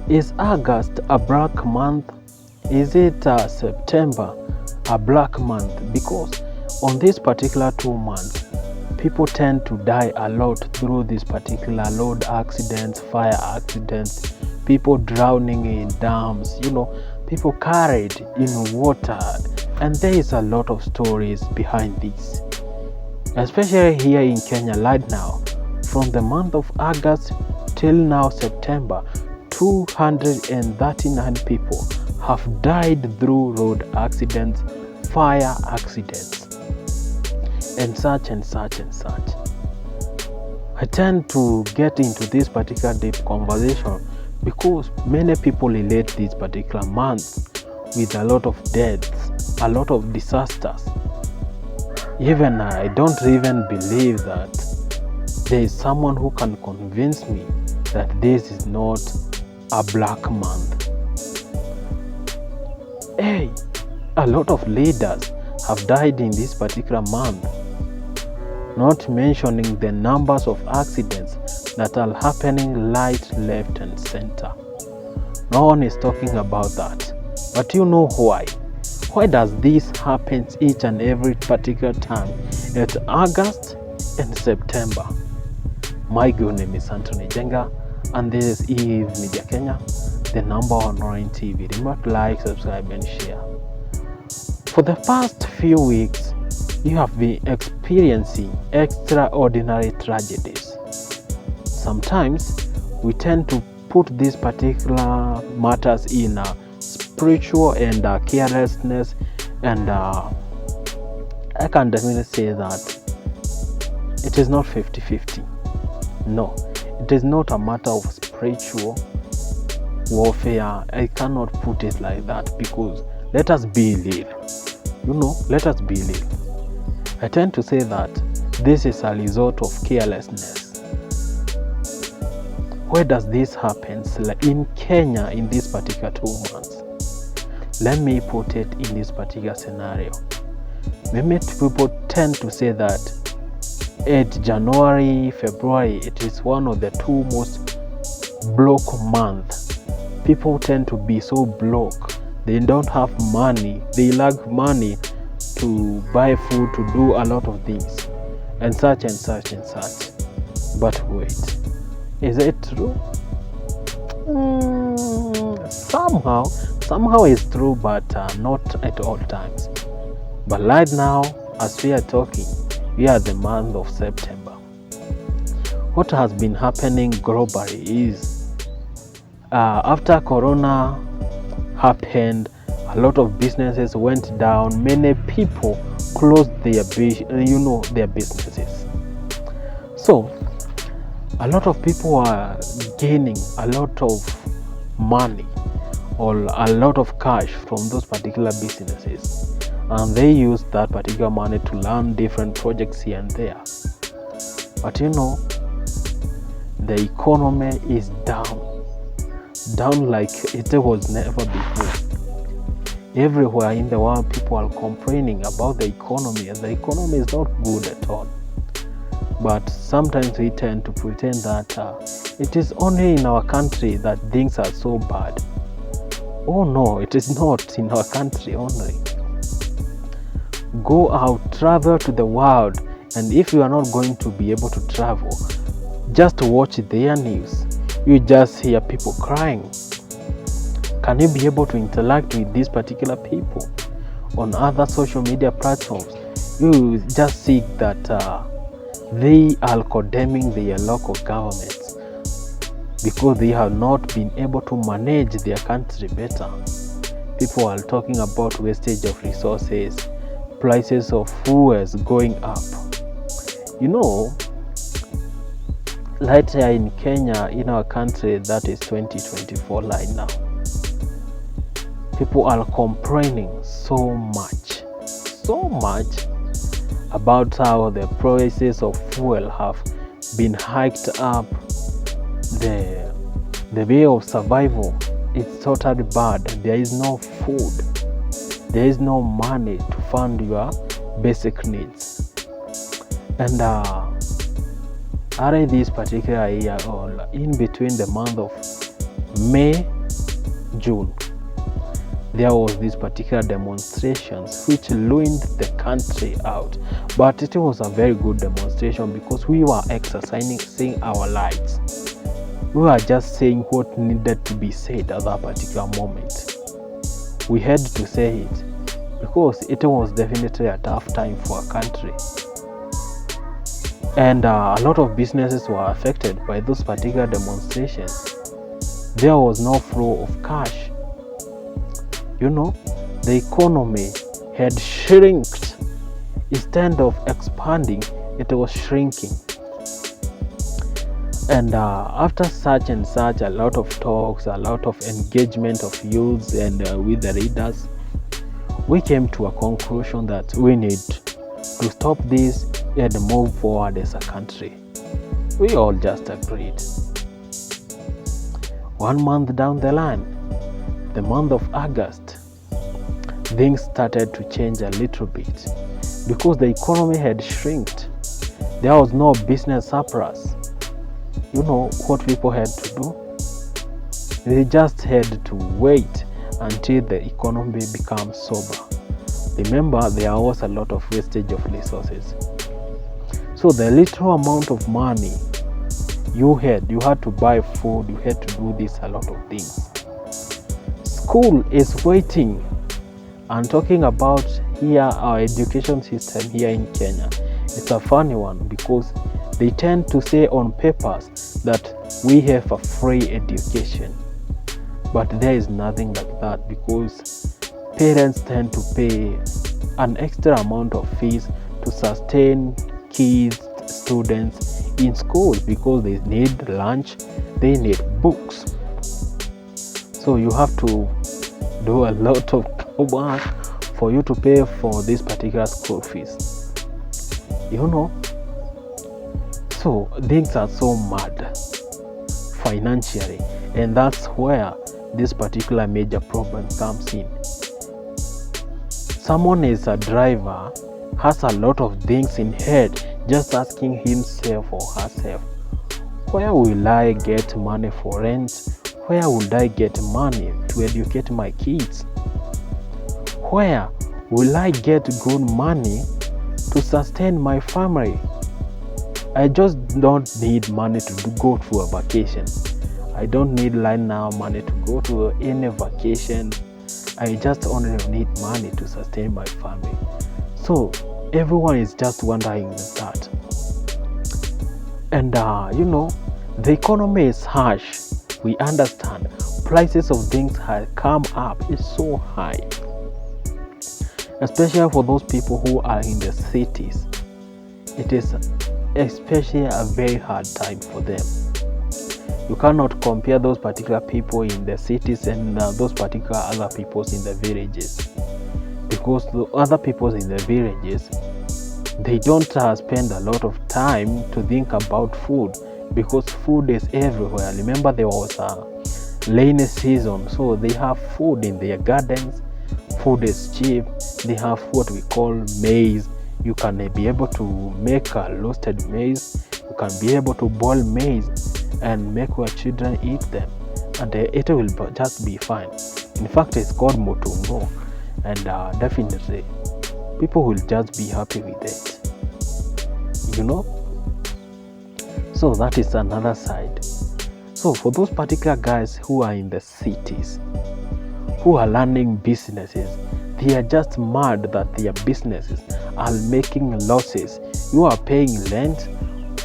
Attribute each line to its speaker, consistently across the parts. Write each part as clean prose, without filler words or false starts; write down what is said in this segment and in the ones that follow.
Speaker 1: Is August a black month? Is it September a black month? Because on this particular 2 months, people tend to die a lot through this particular road accidents, fire accidents, people drowning in dams, people carried in water. And there is a lot of stories behind this, especially here in Kenya right now. From the month of August till now September, 239 people have died through road accidents, fire accidents, and such and such and such. I tend to get into this particular deep conversation because many people relate this particular month with a lot of deaths, a lot of disasters. Even I don't even believe that there is someone who can convince me that this is not a black month. Hey, a lot of leaders have died in this particular month, not mentioning the numbers of accidents that are happening right, left and center. No one is talking about that. But you know why? Why does this happen each and every particular time? It's August and September. My good name is Anthony Jenga, and this is Eve Media Kenya, the number one online TV. Remember to like, subscribe and share. For the past few weeks, you have been experiencing extraordinary tragedies. Sometimes we tend to put these particular matters in spiritual and carelessness, and I can definitely say that it is not 50-50. No, it is not a matter of spiritual warfare. I cannot put it like that, because let us be real. Let us be real. I tend to say that this is a result of carelessness. Where does this happen? In Kenya, in this particular 2 months. Let me put it in this particular scenario. Many people tend to say that at January, February, it is one of the 2 most broke months. People tend to be so broke. They don't have money. They lack money to buy food, to do a lot of things, and such and such and such. But wait, is it true? Somehow it's true, but not at all times. But right now, as we are talking, we are the month of September. What has been happening globally is after Corona happened, a lot of businesses went down. Many people closed their businesses. So a lot of people are gaining a lot of money or a lot of cash from those particular businesses, and they use that particular money to run different projects here and there. But the economy is down like it was never before. Everywhere in the world, people are complaining about the economy, and the economy is not good at all. But sometimes we tend to pretend that it is only in our country that things are so bad. Oh no, it is not in our country only. Go out, travel to the world, and if you are not going to be able to travel, just watch their news. You just hear people crying. Can you be able to interact with these particular people on other social media platforms? You just see that they are condemning their local governments because they have not been able to manage their country better. People are talking about wastage of resources, prices of fuels going up. Right here in Kenya, in our country, that is 2024 right now. People are complaining so much about how the prices of fuel have been hiked up. The way of survival is totally bad. There is no food. There is no money to fund your basic needs. And are this particular year, or in between the month of May June, there was this particular demonstrations which ruined the country out. But it was a very good demonstration because we were exercising our rights. We were just saying what needed to be said at that particular moment. We had to say it because it was definitely a tough time for a country. And a lot of businesses were affected by those particular demonstrations. There was no flow of cash. The economy had shrinked. Instead of expanding, it was shrinking. And after such and such, a lot of talks, a lot of engagement of youths and with the leaders, we came to a conclusion that we need to stop this and move forward as a country. We all just agreed. 1 month down the line, the month of August, things started to change a little bit because the economy had shrinked. There was no business surplus. You know what people had to do? They just had to wait until the economy becomes sober. Remember, there was a lot of wastage of resources. So the little amount of money you had to buy food, you had to do a lot of things. School is waiting. I'm talking about here, our education system here in Kenya. It's a funny one because they tend to say on papers that we have a free education. But there is nothing like that because parents tend to pay an extra amount of fees to sustain kids, students in school because they need lunch, they need books. So you have to do a lot of work for you to pay for this particular school fees. So things are so mad financially, and that's where this particular major problem comes in. Someone is a driver, has a lot of things in head, just asking himself or herself, where will I get money for rent? Where would I get money to educate my kids? Where will I get good money to sustain my family? I just don't need money to go to a vacation. I don't need right now money to go to any vacation. I just only need money to sustain my family. So everyone is just wondering that. And the economy is harsh. We understand. Prices of things have come up. It's so high. Especially for those people who are in the cities. It is especially a very hard time for them. You cannot compare those particular people in the cities and those particular other peoples in the villages, because the other peoples in the villages, they don't spend a lot of time to think about food because food is everywhere. Remember, there was a rainy season, so they have food in their gardens. Food is cheap. They have what we call maize. You can be able to make a roasted maize. You can be able to boil maize and make your children eat them, and it will just be fine. In fact, it's called motungo, and definitely people will just be happy with it. So that is another side. So for those particular guys who are in the cities, who are running businesses, they are just mad that their businesses are making losses. You are paying rent.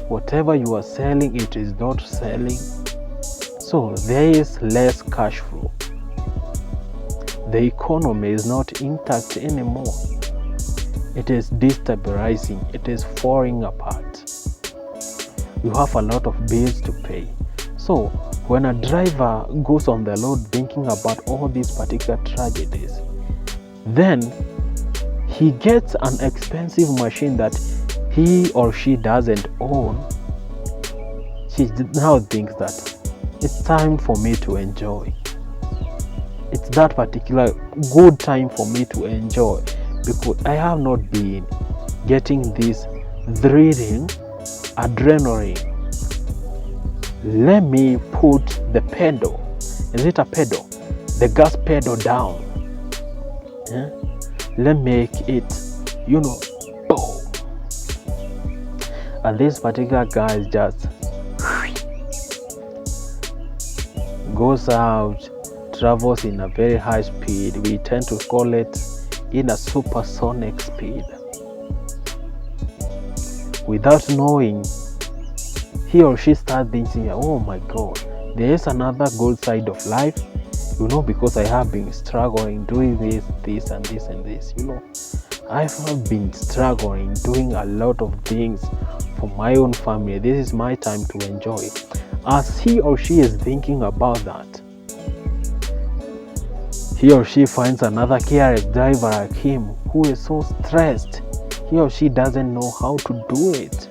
Speaker 1: Whatever you are selling, it is not selling. So there is less cash flow. The economy is not intact anymore. It is destabilizing. It is falling apart. You have a lot of bills to pay. So when a driver goes on the road thinking about all these particular tragedies, then he gets an expensive machine that he or she doesn't own. She now thinks that it's time for me to enjoy. It's that particular good time for me to enjoy because I have not been getting this thrilling adrenaline. Let me put the pedal. Is it a pedal? the gas pedal down. Yeah? Let's make it, boom. And this particular guy just goes out, travels in a very high speed. We tend to call it in a supersonic speed. Without knowing, he or she starts thinking, oh my God, there is another good side of life, because I have been struggling doing this and this and this, I have been struggling doing a lot of things for my own family. This is my time to enjoy. As he or she is thinking about that, he or she finds another careless driver like him who is so stressed. He or she doesn't know how to do it.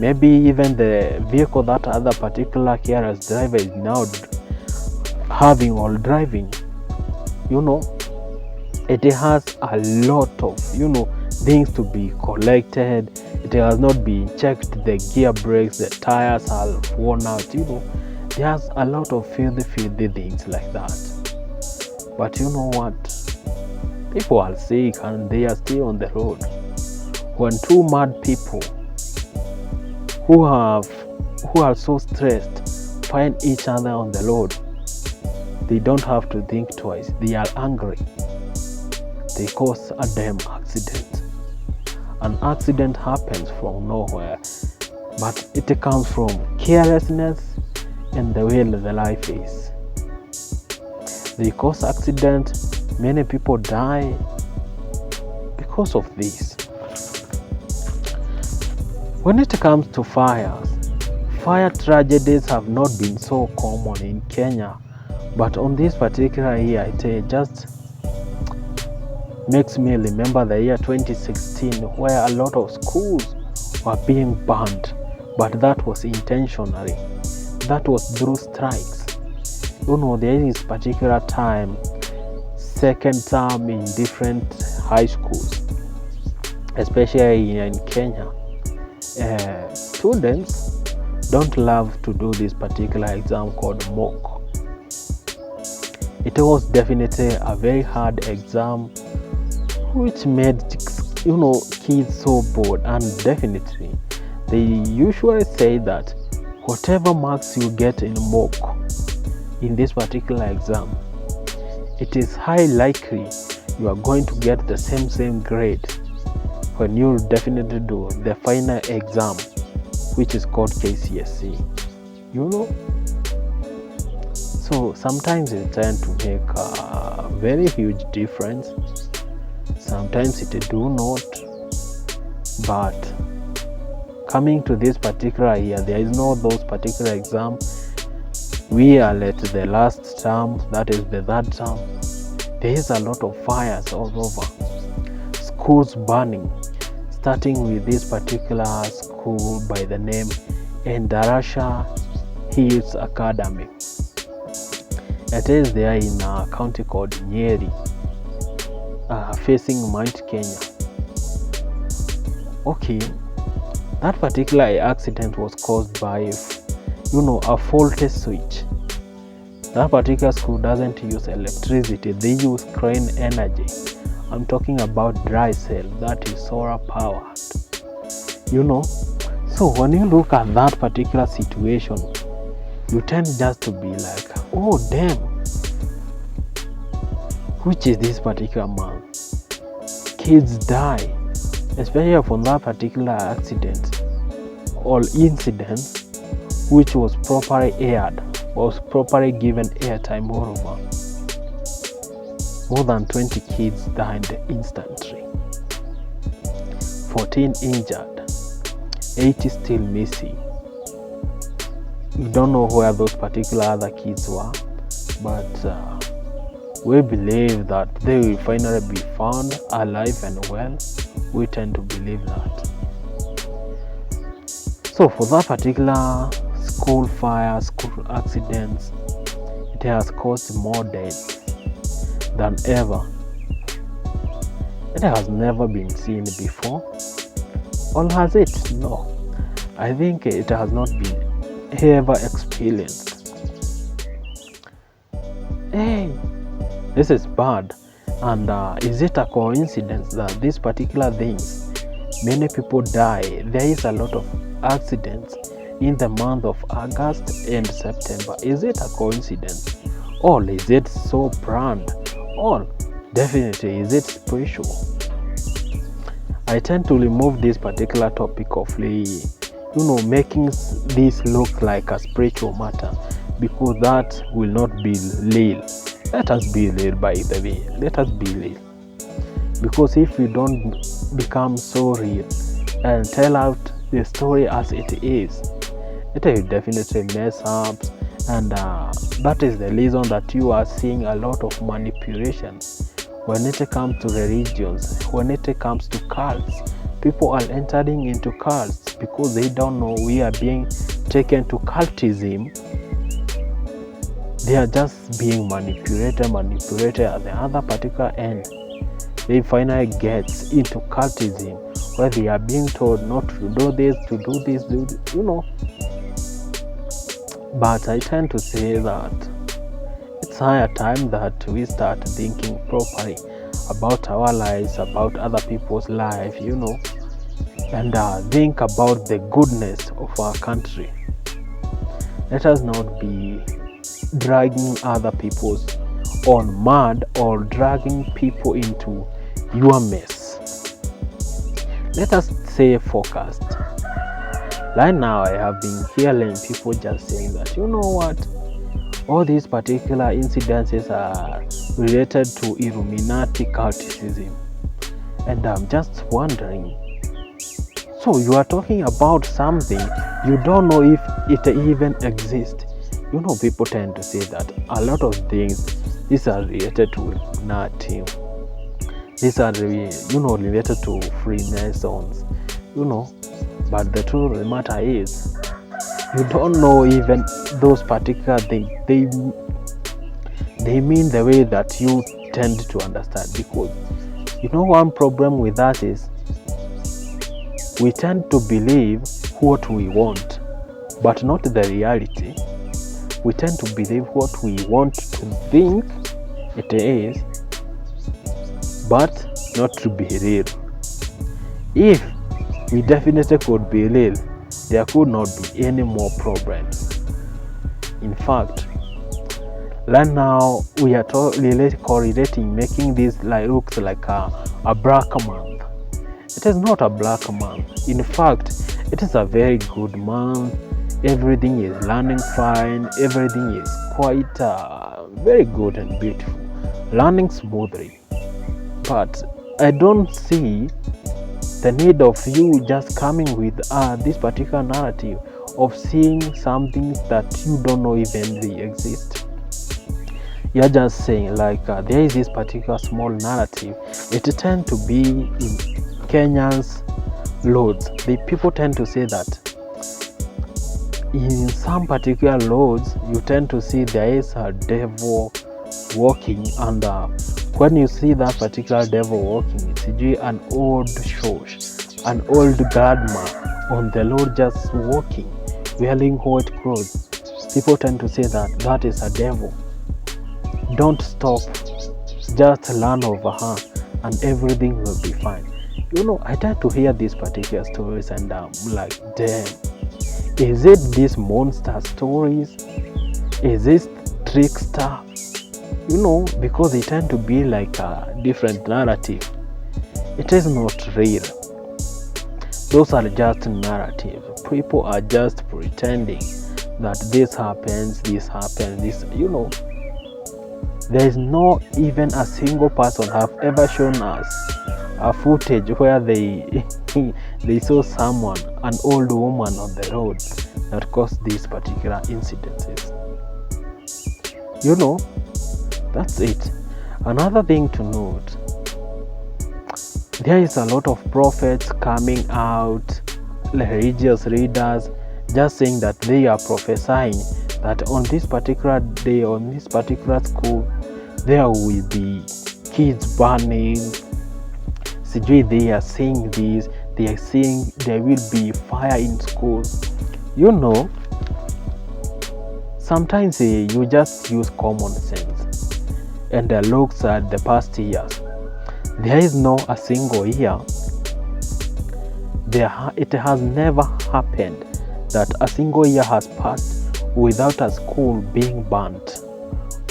Speaker 1: Maybe even the vehicle that other particular careless driver is now having or driving, it has a lot of, things to be collected. It has not been checked. The gear brakes, the tires are worn out. There's a lot of filthy things like that. But you know what? People are sick and they are still on the road. When two mad people who are so stressed find each other on the road, they don't have to think twice. They are angry. They cause a damn accident. An accident happens from nowhere, but it comes from carelessness and the way the life is. They cause accident. Many people die because of this. When it comes to fires, fire tragedies have not been so common in Kenya, but on this particular year, it just makes me remember the year 2016, where a lot of schools were being burned, but that was intentionally. That was through strikes. There is particular time, second term in different high schools, especially in Kenya. Students don't love to do this particular exam called mock. It was definitely a very hard exam, which made kids so bored. And definitely they usually say that whatever marks you get in mock in this particular exam, it is highly likely you are going to get the same grade when you definitely do the final exam, which is called KCSE. So sometimes it tends to make a very huge difference. Sometimes it do not. But coming to this particular year, there is no those particular exams. We are at the last term, that is the third term. There is a lot of fires all over. Schools burning, starting with this particular school by the name Endarasha Hills Academy. It is there in a county called Nyeri, facing Mount Kenya. Okay, that particular accident was caused by a faulty switch. That particular school doesn't use electricity, they use crane energy. I'm talking about dry cell, that is solar powered. So when you look at that particular situation, you tend just to be like, oh damn, which is this particular man? Kids die, especially from that particular accident or incident, which was properly aired, was properly given airtime all over. More than 20 kids died instantly, 14 injured, 80 still missing. We don't know where those particular other kids were, but we believe that they will finally be found alive and well. We tend to believe that. So for that particular school fire, school accidents, it has caused more deaths than ever. It has never been seen before. Or has it? No. I think it has not been ever experienced. hey, this is bad. And is it a coincidence that these particular things, many people die? There is a lot of accidents in the month of August and September. Is it a coincidence? Or is it so planned? Or definitely is it spiritual? I tend to remove this particular topic of making this look like a spiritual matter, because that will not be real. Let us be real, by the way. Let us be real. Because if we don't become so real and tell out the story as it is, it will definitely mess up. And that is the reason that you are seeing a lot of manipulation when it comes to religions, when it comes to cults. People are entering into cults because they don't know we are being taken to cultism. They are just being manipulated at the other particular end. They finally get into cultism where they are being told not to do this, But I tend to say that it's higher time that we start thinking properly about our lives, about other people's life, and think about the goodness of our country. Let us not be dragging other people's on mad or dragging people into your mess. Let us stay focused. Right now, I have been hearing people just saying that, you know what, all these particular incidences are related to Illuminati cultism. And I'm just wondering, so you are talking about something you don't know if it even exists. People tend to say that a lot of things, these are related to Illuminati. These are, related to Freemasons, But the truth of the matter is, you don't know even those particular things. They mean the way that you tend to understand. Because, one problem with that is, we tend to believe what we want, but not the reality. We tend to believe what we want to think it is, but not to be real. If we definitely could be real, there could not be any more problems. In fact, right now we are correlating, making this looks like a black month. It is not a black month. In fact, it is a very good month. Everything is running fine. Everything is quite very good and beautiful, running smoothly. But I don't see the need of you just coming with this particular narrative of seeing something that you don't know even they exist. You're just saying there is this particular small narrative. It tends to be in Kenya's roads. The people tend to say that in some particular roads you tend to see there is a devil walking, and when you see that particular devil walking, it's usually an old church, an old grandma on the road just walking, wearing white clothes. People tend to say that is a devil. Don't stop, just run over her and everything will be fine. I tend to hear these particular stories and I'm like, damn, is it these monster stories? Is this trickster? Because they tend to be like a different narrative. It is not real. Those are just narratives. People are just pretending that this happens, this. There is not even a single person have ever shown us a footage where they saw someone, an old woman on the road that caused these particular incidences. That's it. Another thing to note, there is a lot of prophets coming out, religious leaders, just saying that they are prophesying that on this particular day, on this particular school, there will be kids burning. They are saying this, they are saying there will be fire in schools. Sometimes you just use common sense. and looks at the past years, there is no a single year, it has never happened that a single year has passed without a school being burnt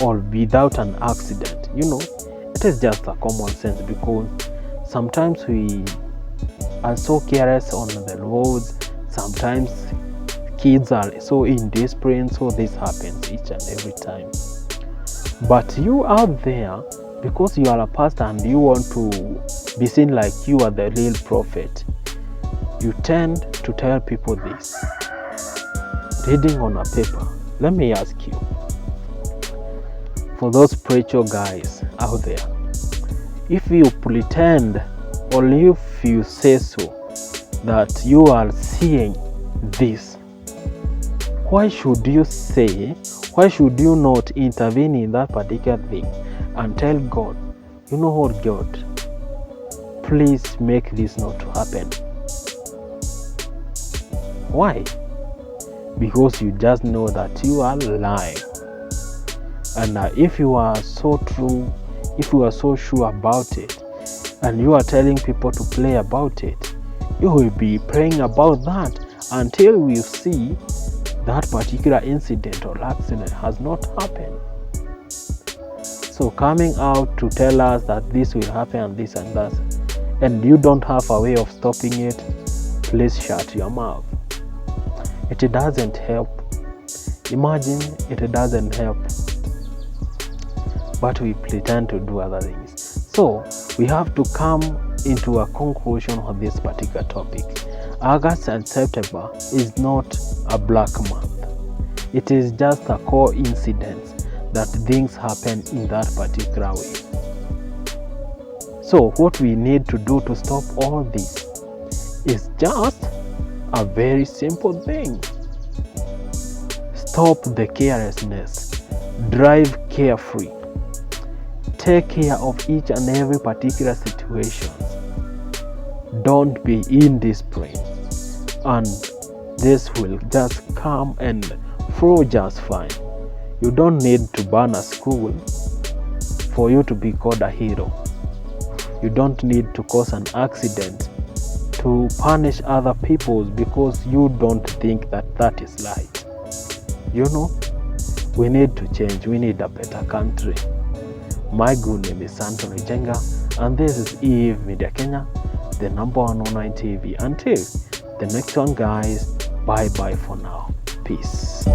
Speaker 1: or without an accident. It is just a common sense, because sometimes we are so careless on the roads, sometimes kids are so indisciplined, so this happens each and every time. But you out there, because you are a pastor and you want to be seen like you are the real prophet, you tend to tell people this, reading on a paper. Let me ask you, for those preacher guys out there, if you pretend or if you say so that you are seeing this, why should you not intervene in that particular thing and tell God, you know what, God, please make this not to happen? Why? Because you just know that you are lying. And if you are so true, if you are so sure about it, and you are telling people to pray about it, you will be praying about that until we see that particular incident or accident has not happened. So coming out to tell us that this will happen and this and that, and you don't have a way of stopping it, please shut your mouth. It doesn't help. Imagine it doesn't help, but we pretend to do other things. So we have to come into a conclusion on this particular topic. August and September is not a black month. It is just a coincidence that things happen in that particular way. So what we need to do to stop all this is just a very simple thing. Stop the carelessness. Drive carefree. Take care of each and every particular situation. Don't be indisciplined, and this will just come and flow just fine. You don't need to burn a school for you to be called a hero. You don't need to cause an accident to punish other people because you don't think that that is right. We need to change. We need a better country. My good name is Anthony Jenga, and this is Eve Media Kenya, the number one online TV. Until the next one, guys, bye bye for now. Peace.